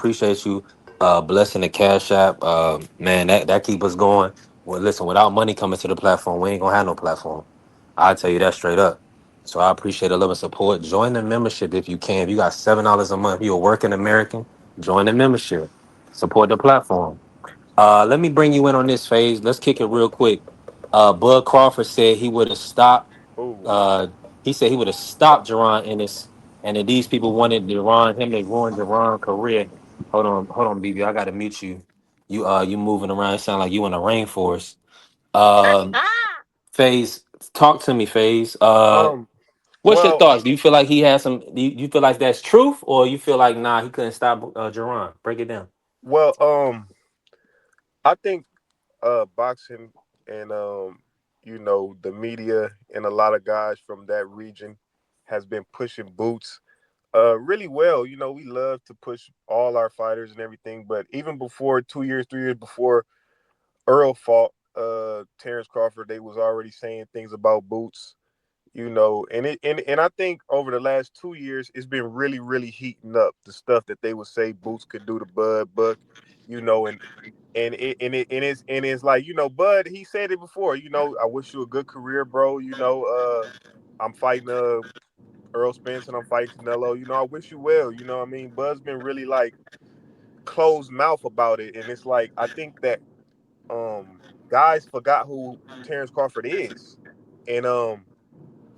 Appreciate you blessing the Cash App. Man, that keep us going. Well, listen, without money coming to the platform, we ain't gonna have no platform. I'll tell you that straight up. So I appreciate a little support. Join the membership if you can. If you got $7 a month, you're a working American, join the membership. Support the platform. Let me bring you in on this phase. Let's kick it real quick. Bud Crawford said he would have stopped. Ooh. Uh, he said he would have stopped Jerron Ennis, and then these people wanted him to ruin Jerron's career. Hold on, BB. I gotta mute you. You moving around. It sound like you in a rainforest. Um, Phase, talk to me, Phase. Um. What's your Well. thoughts? Do you feel like he has some? Do you feel like that's truth, or you feel like nah, he couldn't stop Jerron? Break it down. Well. I think boxing and the media and a lot of guys from that region has been pushing Boots really well. We love to push all our fighters and everything, but even before 2 years, 3 years before Earl fought Terrence Crawford, they was already saying things about Boots. And I think over the last 2 years, it's been really, really heating up the stuff that they would say Boots could do to Bud Buck, and it's like Bud, he said it before. I wish you a good career, bro. I'm fighting Earl Spence and I'm fighting Canelo. I wish you well. You know what I mean? Bud's been really like closed mouth about it, and it's like I think that guys forgot who Terrence Crawford is, and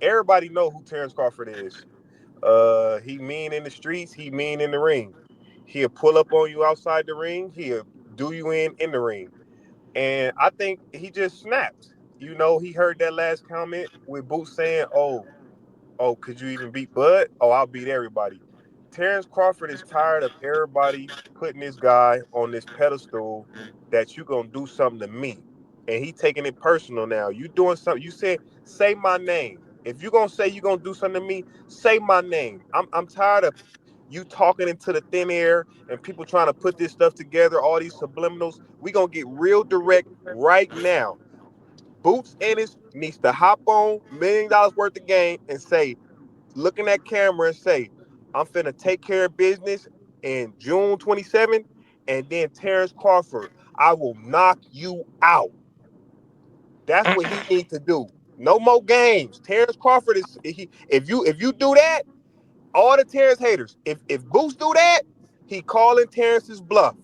everybody know who Terrence Crawford is. He mean in the streets, he mean in the ring. He'll pull up on you outside the ring. He'll do you in the ring. And I think he just snapped. He heard that last comment with Boots saying, "Oh, could you even beat Bud? Oh, I'll beat everybody." Terrence Crawford is tired of everybody putting this guy on this pedestal that you gonna do something to me, and he taking it personal now. You doing something? You said, "Say my name." If you gonna say you gonna do something to me, say my name. I'm tired of you talking into the thin air and people trying to put this stuff together. All these subliminals. We gonna get real direct right now. Boots Ennis needs to hop on $1 million worth of game and say, look in that camera and say, I'm finna take care of business in June 27th, and then Terrence Crawford, I will knock you out. That's what he needs to do. No more games. Terrence Crawford is if you do that, all the Terrence haters, if Boots do that, he calling Terrence's bluff.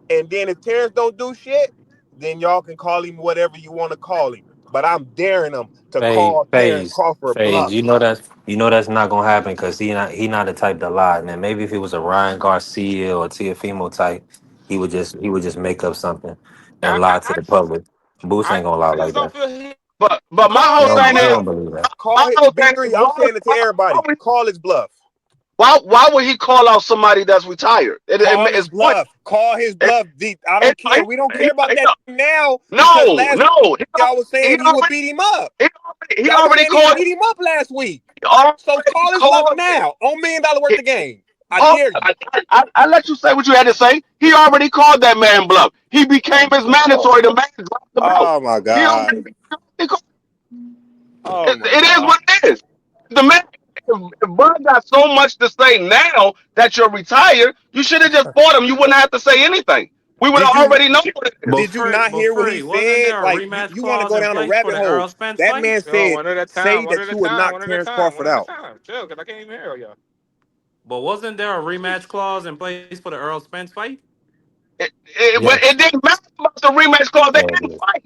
And then if Terrence don't do shit, then y'all can call him whatever you want to call him. But I'm daring him to Phase, call Terrence phase, Crawford phase. bluff. You know that's not gonna happen because he not the type to lie. Now maybe if he was a Ryan Garcia or Tiafimo type, he would just make up something and I, lie I, to I the just public. Boost I, ain't gonna lie I like just don't that. feel he But my He whole call his don't, thing he is, don't bluff. believe that. my Call it whole thing is, B3. I'm saying it to everybody. Call his bluff. why would he call out somebody that's retired? Call his It's point. bluff. Call his It, bluff. I it, don't care. We don't care about he, that now because no, last no, week y'all was he saying he would already, beat him up. he Y'all was already saying he called. beat him up last week. He already So call his bluff called. now on $1 million worth He, of game. I oh, dare you. I let you say what you had to say. He already called that man bluff. He Oh became my his God. mandatory. The man dropped the belt. Oh my He God. already. He called, Oh my it is God. what it is. The man. If Bud got so much to say now that you're retired, you should have just fought him. You wouldn't have to say anything. We would Did have you already known what it is. did you not But hear what he Free, wasn't said? there a Like you, rematch you want to clause go in down a place for rabbit the hole. Earl Spence That fight? man Oh, said, say that you would knock Terrence Crawford out. Chill, because I can't even hear you. But wasn't there a rematch clause in place for the Earl Spence fight? But it Yes. didn't matter about the rematch clause. They Yeah, it didn't is. fight.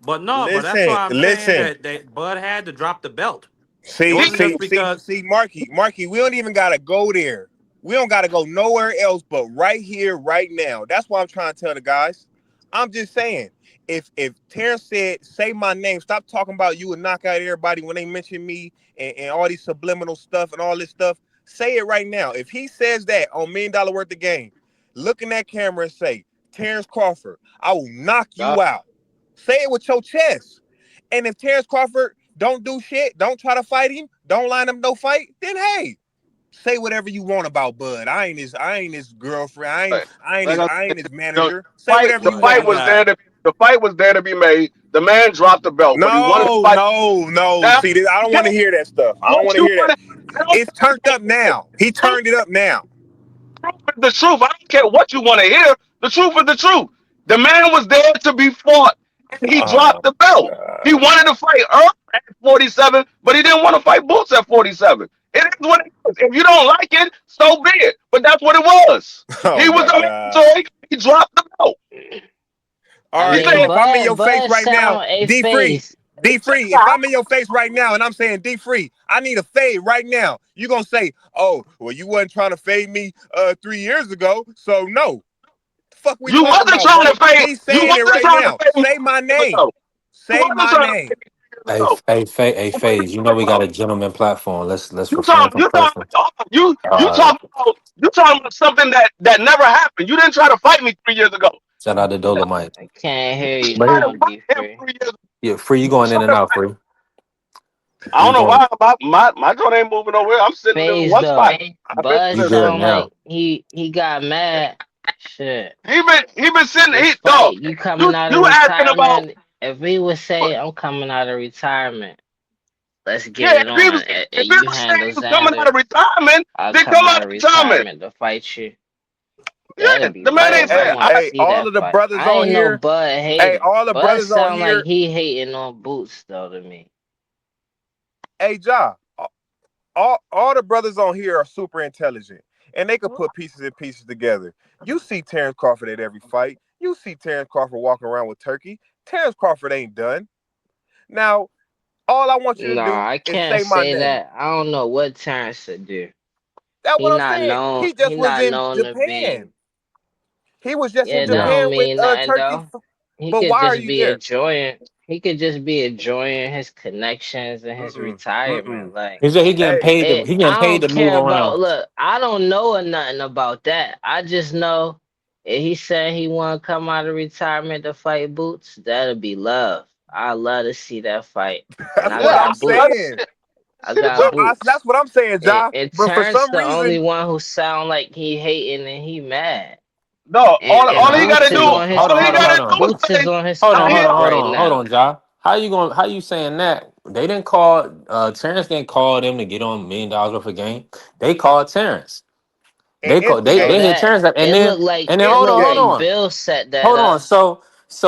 But no, but that's Listen, why I'm saying listen. that Bud had to drop the belt. It See, He, wasn't see, just see, because see, Marky, we don't even gotta go there. We don't gotta go nowhere else but right here, right now. That's what I'm trying to tell the guys. I'm just saying, if Terrence said, say my name, stop talking about you and knock out everybody when they mention me and all these subliminal stuff and all this stuff. Say it right now. If he says that on $1 million worth of game, look in that camera and say, Terrence Crawford, I will knock uh, you out. Say it with your chest. And if Terrence Crawford don't do shit, don't try to fight him, don't line up no fight, then hey, say whatever you want about Bud. I ain't his girlfriend. like I I ain't his said, the manager. Say whatever the you but want fight he was about him. there got to the fight was there to be made. The man dropped the belt, but he wanted to No, fight. no, no. Now, See, I don't yeah, want to hear that stuff. I don't what want to you hear that. wanted? It's turned up now. He turned it up now. is the truth. I don't care what you want to hear. The truth is the truth. The man was there to be fought, and he Oh dropped the belt. He God. wanted to fight Earl at 47, but he didn't want to fight Boots at 47. It is what it is. If you don't like it, so be it. But that's what it was. Oh He was my a God. mandatory. He dropped the belt. All I He right. mean, So said, if I'm in your face Bud right now, sound a D free. face. D free, if I'm in your face right now and I'm saying D free, I need a fade right now. You gonna say, "Oh, well, you wasn't trying to fade me 3 years ago, so no." The fuck we you talking wasn't about, trying to bro? fade. He's You saying it wasn't right trying to now. fade me Say my 3 years name. ago. You Say wasn't my trying to fade name. me 3 years ago. Hey, So what are you Phase. You know talking we got about? a gentleman platform. Let's You refrain from talking cursing. Uh, you talking about something that never happened. You didn't try to fight me 3 years ago. Shout out to Dolomite. I can't hear you But Try to now, here, fight D him free. 3 years ago. yeah, free. You You going in tried and to out, fight. free. I don't You know going? why my joint ain't moving nowhere. I'm sitting in Phase one spot. though. I've been Bud You sitting good sound there. now? like he got mad. Shit. He been sitting. This Dog. fight, you coming You out of you asking about? retirement. If we would say I'm coming out of retirement, let's get Yeah, it on. if he You was saying handle he was coming out Xander, of retirement, I'll then come come out out of of retirement. retirement to fight you. Yeah, That'd be the man Hey, ain't love. I saying. hey, want to I hey, see all that of the fight. brothers I on ain't no here. Bud Hey, hater. all the Bud brothers on sound like here. he hating on Boots though to me. Hey, Ja, all the brothers on here are super intelligent and they could put pieces and pieces together. You see Terrence Crawford at every fight. You see Terrence Crawford walking around with turkey. Terrence Crawford ain't done. Now, all I want you to No, do I is can't say my say name. that. I don't know what Terrence to do. That's He what I'm not saying. known. He He just was not in known to be. Japan. He was just in Yeah, that Yeah. don't Japan with mean nothing Turkey. though. He But could why are just you be there? enjoying. He could just be enjoying his connections and his Mm-mm. retirement. Mm-mm. Like He said he getting Hey, paid to. it, He getting I paid don't to move care about. around. Look, I don't know or nothing about that. I just know if he said he want to come out of retirement to fight Boots, that'll be love. I love to see that fight, and that's I what yeah, I'm got Boots. saying. I got That's Boots. what I'm saying, Ja. And But for Terrence some the only reason, one who sound like he hating and he mad. no. And Nah. He got to Boots do. is on his Hold on. All he Hold on. got Hold to comeback. on. do is Boots is say, on his Hold on. "I Hold hear." on. comeback Hold right on. Hold now. on, Ja. How you going? How you saying that? They didn't call. Terrence didn't call them to get on $1 million worth of game. They called Terrence. and No, They instigate. hit that Terrence up, it looked like and then it hold looked on. Hold Instigate. like on. Bill set that Hold on. up. So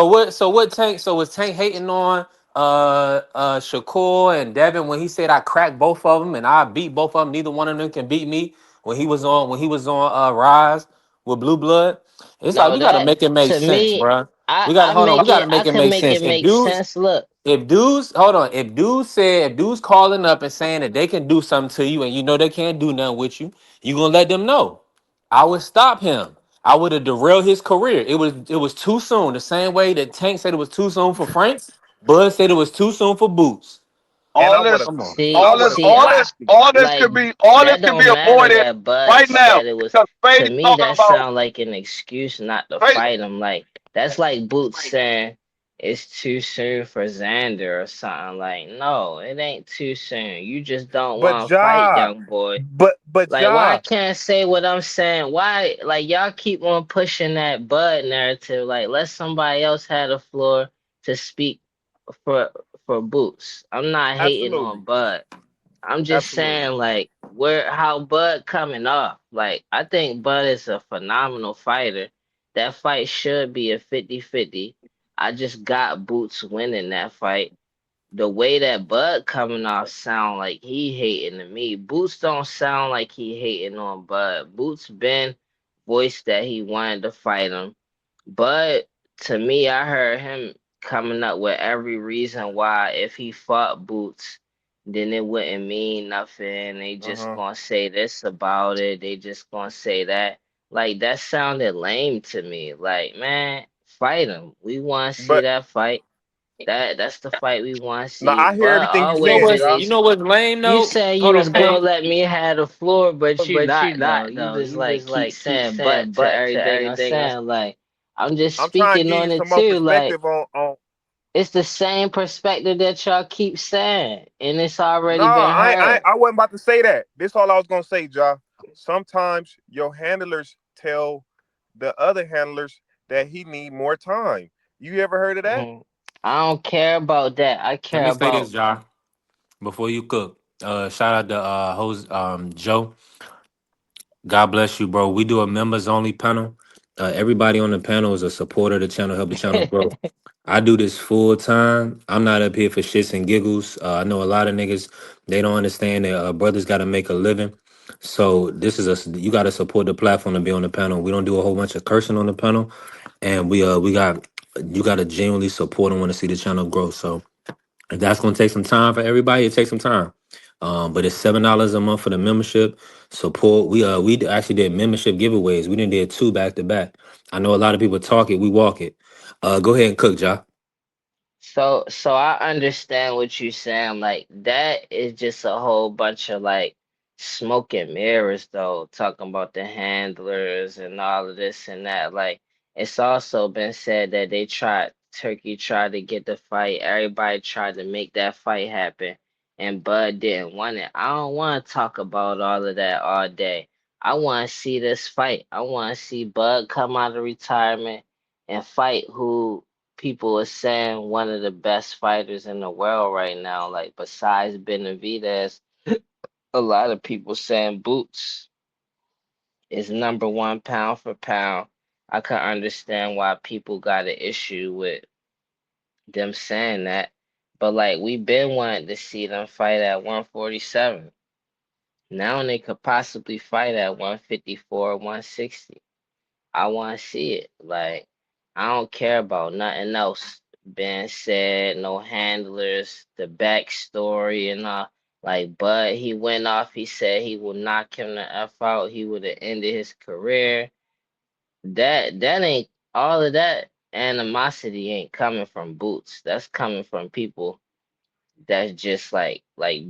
what Tank hating on Shakur and Devin when he said I cracked both of them and I beat both of them, neither one of them can beat me when he was on Rise with Blue Blood. It's like No, we gotta that make it make to sense, me, bruh. I We gotta I hold on, we make gotta it. I make it can make make it sense. make sense. Look, If dudes calling up and saying that they can do something to you and you know they can't do nothing with you, you gonna let them know. I would stop him. I would have derailed his career. It was too soon. The same way that Tank said it was too soon for Frank, Bud said it was too soon for Boots. And All this, Come on. I would have clapped him. like all this that can be don't matter avoided that Bud right now said it was. because To Fade's me, talking that about. sound like an excuse not to Fade, fight him. Like that's like Boots saying it's too soon for Xander or something. Like no, it ain't too soon. You just don't But want to fight, Ja, young boy. but Like, why I Ja, can't say what I'm saying? Why, like, y'all keep on pushing that Bud narrative? Like, let somebody else have the floor to speak for Boots. I'm not hating on absolutely, Bud. I'm just absolutely. saying, like, where how Bud coming off. Like, I think Bud is a phenomenal fighter. That fight should be a 50-50. I just got Boots winning that fight. The way that Bud coming off sound like he hating to me. Boots don't sound like he hating on Bud. Boots been voiced that he wanted to fight him. But to me, I heard him coming up with every reason why if he fought Boots, then it wouldn't mean nothing. They Uh just huh. gonna say this about it. They just gonna say that. Like that sounded lame to me. Like, man, fight him. We wanna see But that fight. That's the fight we want to no, see. I hear But everything you You know always saying, what's Ja. you is know what's lame you though? saying you Hold was on, gonna Fade. let me have the floor, but you not though. You Mm-mm. just like keep saying but to everything I'm saying. Like I'm just I'm trying to speaking give on you it some more too. Like perspective on. it's the same perspective that y'all keep saying, and it's No, already been heard. I wasn't about to say that. This all I was gonna say, Ja. Sometimes your handlers tell the other handlers that he need more time. You ever heard of that? Mhm. I don't care about that. I Let care me say this, about John, before you cook. Shout out to Joe. God bless you, bro. We do a members only panel. Everybody on the panel is a supporter of the channel, help the channel grow. I do this full time. I'm not up here for shits and giggles. I know a lot of niggas, they don't understand that brothers got to make a living. So this is you got to support the platform to be on the panel. We don't do a whole bunch of cursing on the panel, and we got you got to genuinely support and want to see the channel grow. So if that's gonna take some time for everybody, it takes some time. But it's $7 a month for the membership support. We actually did membership giveaways. We didn't did two back to back. I know a lot of people talk it, we walk it. Go ahead and cook, Ja. So I understand what you're saying. Like that is just a whole bunch of like smoke and mirrors though, talking about the handlers and all of this and that. Like it's also been said that Turkey tried to get the fight. Everybody tried to make that fight happen, and Bud didn't want it. I don't want to talk about all of that all day. I want to see this fight. I want to see Bud come out of retirement and fight who people are saying one of the best fighters in the world right now. Like besides Benavidez, a lot of people saying Boots is number one pound for pound. I can understand why people got an issue with them saying that. But like we've been wanting to see them fight at 147. Now they could possibly fight at 154, 160. I want to see it. Like, I don't care about nothing else being said, no handlers, the backstory and all. Like, but he went off. He said he will knock him the F out. He would have ended his career. That ain't all of that animosity ain't coming from Boots. That's coming from people that's just like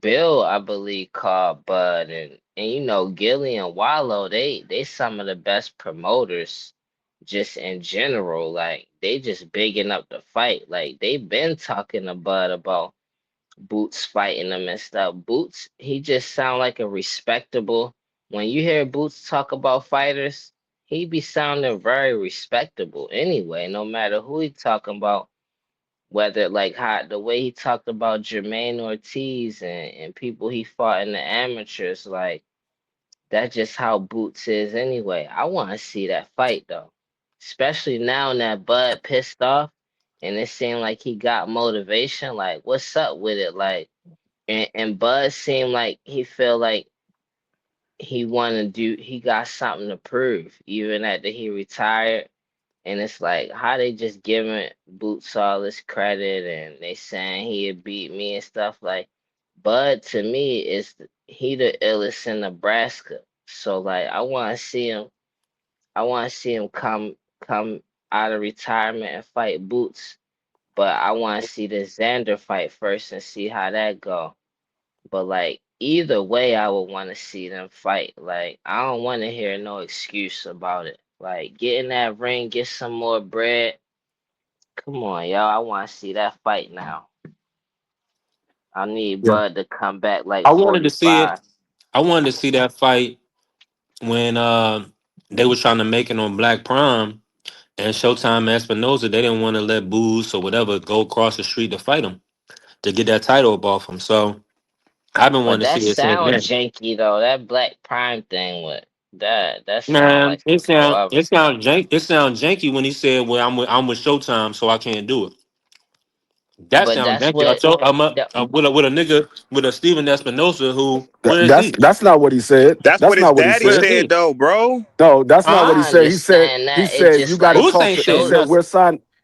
Bill, I believe, called Bud and you know Gilly and Wallow, they some of the best promoters just in general. Like they just bigging up the fight. Like they been talking to Bud about Boots fighting them and stuff. Boots, he just sound like a respectable. When you hear Boots talk about fighters, he be sounding very respectable anyway, no matter who he talking about, whether like how the way he talked about Jermaine Ortiz and people he fought in the amateurs, like that's just how Boots is anyway. I want to see that fight though, especially now that Bud pissed off and it seemed like he got motivation. Like, what's up with it? Like, and Bud seemed like he feel like he want to do, he got something to prove, even after he retired. And it's like how they just giving Boots all this credit and they saying he'd beat me and stuff like. Bud to me is he the illest in Nebraska. So like I want to see him. I want to see him come out of retirement and fight Boots. But I want to see the Xander fight first and see how that go. But like either way, I would want to see them fight. Like I don't want to hear no excuse about it. Like get in that ring, get some more bread. Come on, y'all. I want to see that fight now. I need Yeah. Bud to come back like I wanted to see it. 45. I wanted to see that fight when they was trying to make it on Black Prime and Showtime Espinosa. They didn't want to let Booze or whatever go across the street to fight him to get that title up off him. So I've been But wanting to that see it since sound then. janky though. That Black Prime thing with that sound Man, like some low level. it sound janky when he said, "Well, I'm with Showtime, so I can't do it." That But sounds that's janky. what the With a nigga with a Steven Espinosa who where is That's he? that's not what he said. That's That's what his not what he daddy Where said. is said he? though, bro. No, that's not Huh? what he I said. He said understand he that. It said you just got to like Boost talk ain't to. He said said show nothing.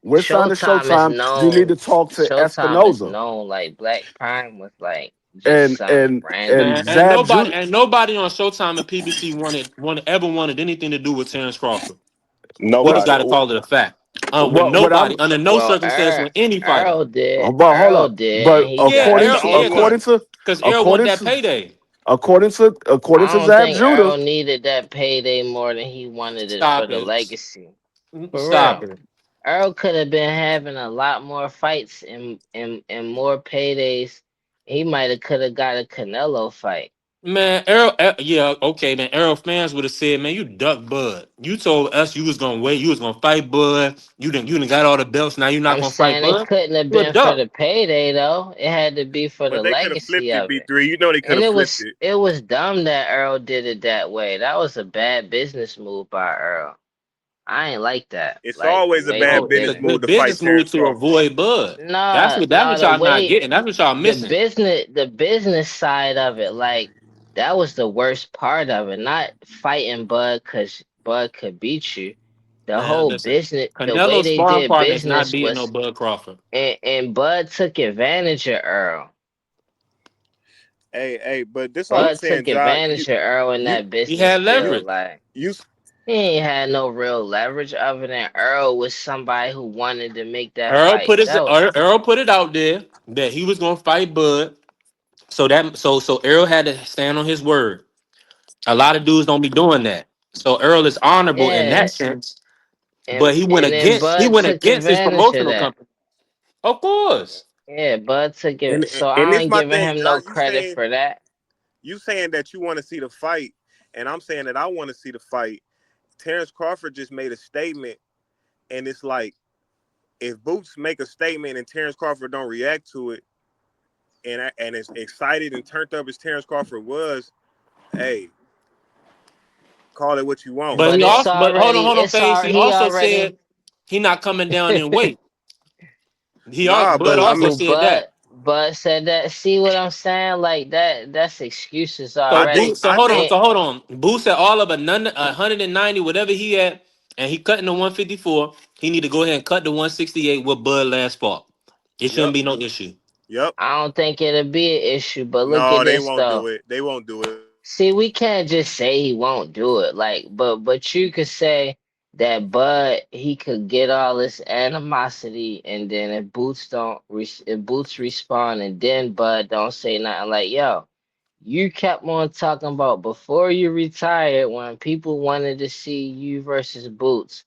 we're signed to Showtime is Showtime. You need known. to talk to Showtime is Espinoza known. Like Black Prime was like just and some and random and Man, nigga. Zab Judah. ain't nobody on Showtime and PBC ever wanted anything to do with Terrence Crawford. We just got Nobody. to call it a fact. With What nobody, I'm under no Well, circumstance with any fighter. Earl did. but hold Earl up. did, and But he Yeah, got according Errol, to yeah, killed. cause Errol want according that to payday. according I to don't Zab think Judah, Earl needed that payday more than he wanted it for Stop the it. legacy. For Stop real. it. Earl could have been having a lot more fights and more paydays. He might have could have got a Canelo fight. Man, yeah, okay, man. Errol fans would have said, "Man, you duck Bud. You told us you was gonna wait. You was gonna fight Bud. You didn't got all the belts. Now you're not I'm gonna fight saying it Bud. couldn't have You a been for duck." the payday though. It had to be for the But they could have legacy flipped it, of B it. three. You know they could And have it flipped was it. it was dumb that Earl did it that way. That was a bad business move by Earl. I ain't like that. It's Like the always a way No, he bad it's did a business it. move good to fight business move Terrence to Crawford. avoid Bud. Nah, That's nah, what the y'all not way getting. That's what y'all missing. the business side of it, like that was the worst part of it. Not fighting Bud because Bud could beat you. The Man, whole listen. business, the way Canelo's they sparring did partner is not business beating no was, Bud Crawford. and Bud took advantage of Earl. Hey, but this all I'm Bud saying, took Josh. You advantage of Earl in you that He business had you deal. leverage. Like you he ain't had no real leverage other than Earl was somebody who wanted to make that Earl fight. put it. That was, Earl put it out there that he was gonna fight Bud. So Earl had to stand on his word. A lot of dudes don't be doing that. So Earl is honorable in yeah, that sense, but and then he Bud went took against his advantage of promotional that. company. Of course. Yeah, Bud took and it. So and I this ain't my giving thing, him no Josh. credit for that. You saying that you want to see the fight, and I'm saying that I want to see the fight. Terrence Crawford just made a statement, and it's like if Boots make a statement and Terrence Crawford don't react to it, and as excited and turned up as Terrence Crawford was, hey, call it what you want. But But he it's also but already, hold on, it's Face. all He he also already. said he not coming down in weight. Nah, Bud but I also mean, said that. But said that. See what I'm saying? Like that. That's excuses So already. So I hold on. think And So hold on. Boo said all of 190, whatever he at, and he cutting the 154. He need to go ahead and cut the 168 with Bud last fought. It shouldn't yep, be no issue. yep. I don't think it'll be an issue. But look No, at they this won't do though. it. They won't do it. See, we can't just say he won't do it. Like, but you could say that Bud he could get all this animosity, and then if Boots respond, and then Bud don't say nothing. Like, yo, you kept on talking about before you retired when people wanted to see you versus Boots.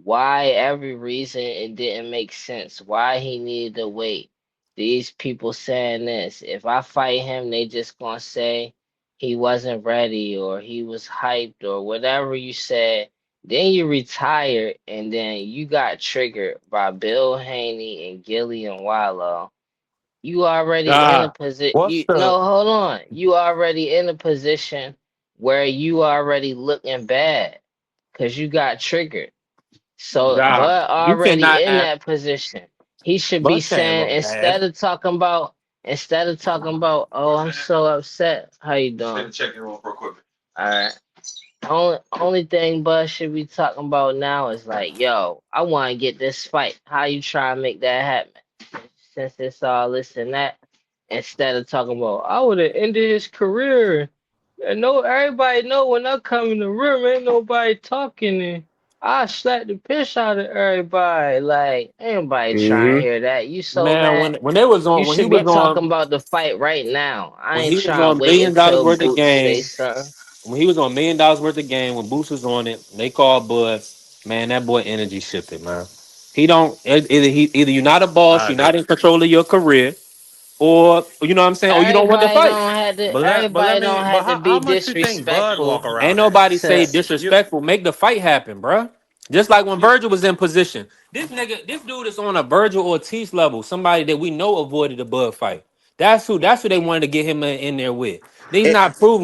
Why every reason it didn't make sense. Why he needed to wait. These people saying this. If I fight him, they just gonna say he wasn't ready or he was hyped or whatever you said. Then you retired and then you got triggered by Bill Haney and Gillian Wallow. You already in a Ah, position. what's You the no, hold on. You already in a position where you already looking bad because you got triggered. So God? Bud You already cannot in act. that position. He should be Bud can't saying look bad. instead of talking about, oh, I'm so upset. How you doing? All right. Only thing Bud should be talking about now is like, yo, I want to get this fight. How you try and make that happen? Since it's all this and that, instead of talking about, I would have ended his career. And no, everybody know when I come in the room, ain't nobody talking, and I slap the piss out of everybody. Like, ain't nobody trying to Mm-hmm. hear that. You so Man, mad. when they was You on should be talking about the fight right now. I when ain't he was trying to on wait $1 million until worth of Boots say game, something. when he was on $1 million worth of game, when Boost was on it, they called Bud. Man, that boy energy shifted, man. He don't either you're not a boss, I you're agree. not in control of your career, or you know what I'm saying, or you don't want to Everybody fight. don't have to. But let Everybody me. don't But have to how be much you think Bud walk disrespectful Ain't around at? nobody say to. disrespectful. Make the fight happen, bruh. Just like when Virgil was in position. This dude is on a Virgil Ortiz level. Somebody that we know avoided a Bud fight. That's who. That's who they wanted to get him in there with. He's And, not proven.